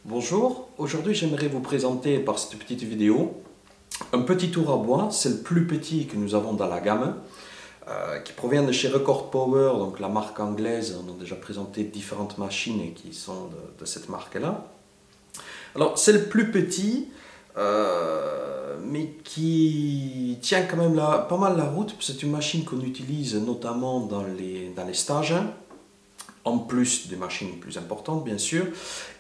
Bonjour, aujourd'hui j'aimerais vous présenter par cette petite vidéo un petit tour à bois, c'est le plus petit que nous avons dans la gamme, qui provient de chez Record Power, donc la marque anglaise. On a déjà présenté différentes machines qui sont de cette marque-là. Alors c'est le plus petit, mais qui tient quand même pas mal la route. C'est une machine qu'on utilise notamment dans les stages, en plus des machines plus importantes bien sûr,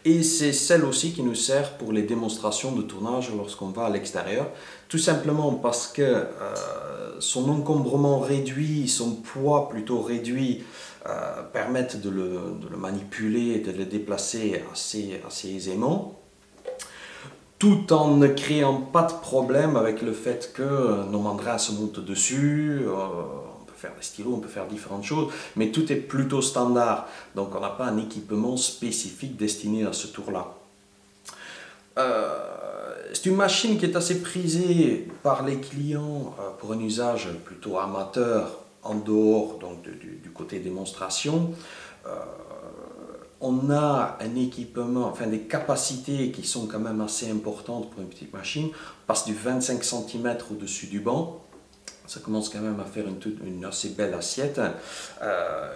et c'est celle aussi qui nous sert pour les démonstrations de tournage lorsqu'on va à l'extérieur, tout simplement parce que son encombrement réduit, son poids plutôt réduit, permettent de le manipuler et de le déplacer assez aisément, tout en ne créant pas de problème avec le fait que nos mandrins se montent dessus. On peut faire des stylos, on peut faire différentes choses, mais tout est plutôt standard, donc on n'a pas un équipement spécifique destiné à ce tour-là. C'est une machine qui est assez prisée par les clients pour un usage plutôt amateur, en dehors donc, du côté démonstration. On a un équipement, enfin des capacités qui sont quand même assez importantes pour une petite machine. On passe du 25 cm au-dessus du banc. Ça commence quand même à faire une assez belle assiette.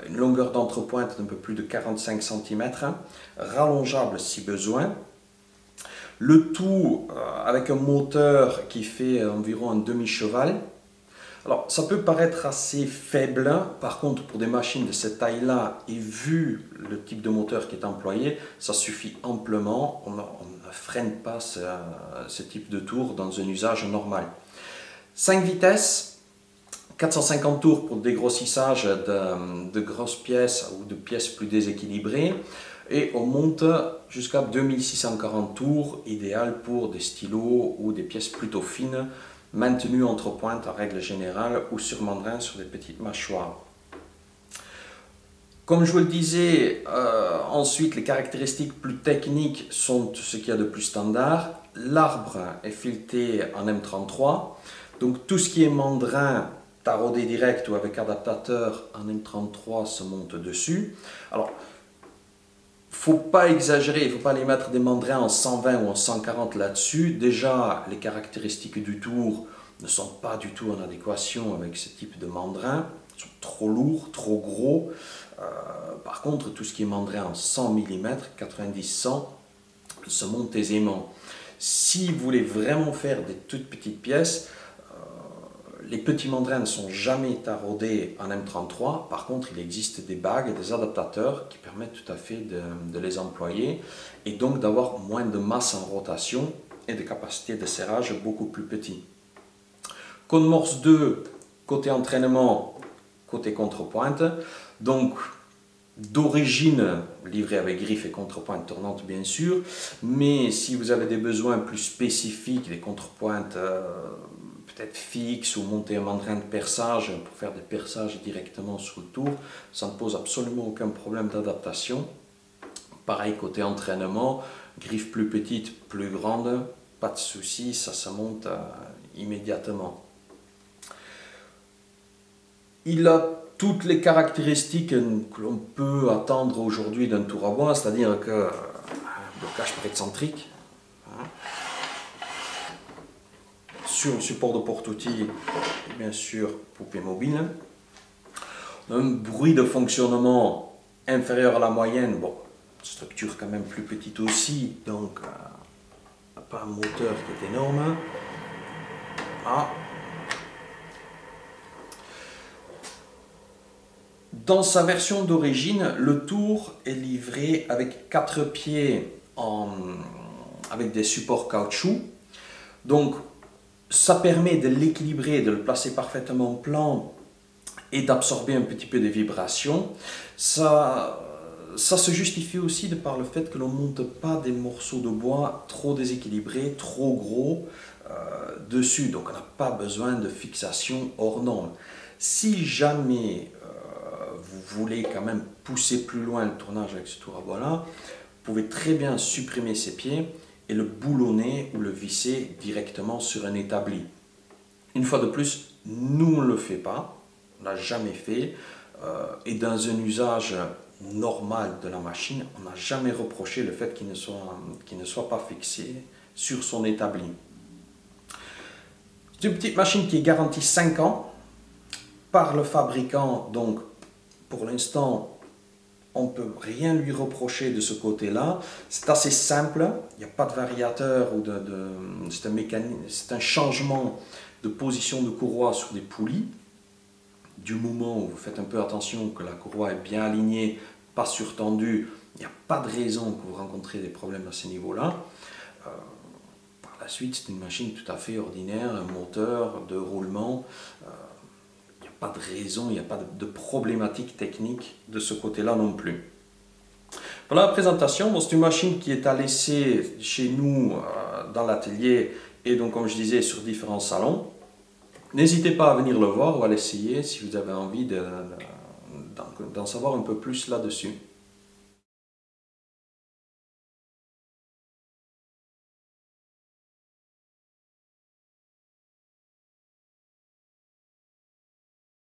Une longueur d'entrepointe d'un peu plus de 45 cm, rallongeable si besoin. Le tout avec un moteur qui fait environ un demi-cheval. Alors, ça peut paraître assez faible, par contre, pour des machines de cette taille-là, et vu le type de moteur qui est employé, ça suffit amplement. On ne freine pas ce type de tour dans un usage normal. 5 vitesses, 450 tours pour le dégrossissage de grosses pièces ou de pièces plus déséquilibrées, et on monte jusqu'à 2640 tours, idéal pour des stylos ou des pièces plutôt fines, maintenu entre pointes en règle générale ou sur mandrin sur des petites mâchoires. Comme je vous le disais, ensuite les caractéristiques plus techniques sont ce qu'il y a de plus standard. L'arbre est fileté en M33, donc tout ce qui est mandrin taraudé direct ou avec adaptateur en M33 se monte dessus. Alors, faut pas exagérer, il ne faut pas les mettre des mandrins en 120 ou en 140 là-dessus. Déjà, les caractéristiques du tour ne sont pas du tout en adéquation avec ce type de mandrin. Ils sont trop lourds, trop gros. Par contre, tout ce qui est mandrin en 100 mm, 90-100, se monte aisément. Si vous voulez vraiment faire des toutes petites pièces, les petits mandrins ne sont jamais taraudés en M33, par contre il existe des bagues et des adaptateurs qui permettent tout à fait de les employer et donc d'avoir moins de masse en rotation et de capacité de serrage beaucoup plus petit. Code Morse 2, côté entraînement, côté contrepointe, donc d'origine livré avec griffe et contrepointe tournante bien sûr, mais si vous avez des besoins plus spécifiques, des contrepointes peut-être fixe ou monter un mandrin de perçage pour faire des perçages directement sous le tour, ça ne pose absolument aucun problème d'adaptation. Pareil côté entraînement, griffe plus petite, plus grande, pas de souci, ça se monte immédiatement. Il a toutes les caractéristiques que l'on peut attendre aujourd'hui d'un tour à bois, c'est-à-dire que blocage préexcentrique, sur le support de porte-outils, bien sûr, poupée mobile. Un bruit de fonctionnement inférieur à la moyenne, bon, structure quand même plus petite aussi, donc pas un moteur qui est énorme. Ah. Dans sa version d'origine, le tour est livré avec 4 pieds avec des supports caoutchouc. Donc, ça permet de l'équilibrer, de le placer parfaitement plan et d'absorber un petit peu des vibrations. Ça se justifie aussi par le fait que l'on ne monte pas des morceaux de bois trop déséquilibrés, trop gros dessus. Donc on n'a pas besoin de fixation hors norme. Si jamais vous voulez quand même pousser plus loin le tournage avec ce tour à bois-là, vous pouvez très bien supprimer ces pieds et le boulonner ou le visser directement sur un établi. Une fois de plus, nous on ne le fait pas, on ne l'a jamais fait, et dans un usage normal de la machine, on n'a jamais reproché le fait qu'il ne soit pas fixé sur son établi. C'est une petite machine qui est garantie 5 ans par le fabricant, donc pour l'instant on ne peut rien lui reprocher de ce côté-là. C'est assez simple, il n'y a pas de variateur, ou c'est un changement de position de courroie sur des poulies. Du moment où vous faites un peu attention que la courroie est bien alignée, pas surtendue, il n'y a pas de raison que vous rencontrez des problèmes à ce niveau-là. Par la suite, c'est une machine tout à fait ordinaire, un moteur de roulement. Il n'y a pas de raison, il n'y a pas de problématique technique de ce côté-là non plus. Voilà la présentation. Bon, c'est une machine qui est à laisser chez nous dans l'atelier et donc, comme je disais, sur différents salons. N'hésitez pas à venir le voir ou à l'essayer si vous avez envie d'en savoir un peu plus là-dessus.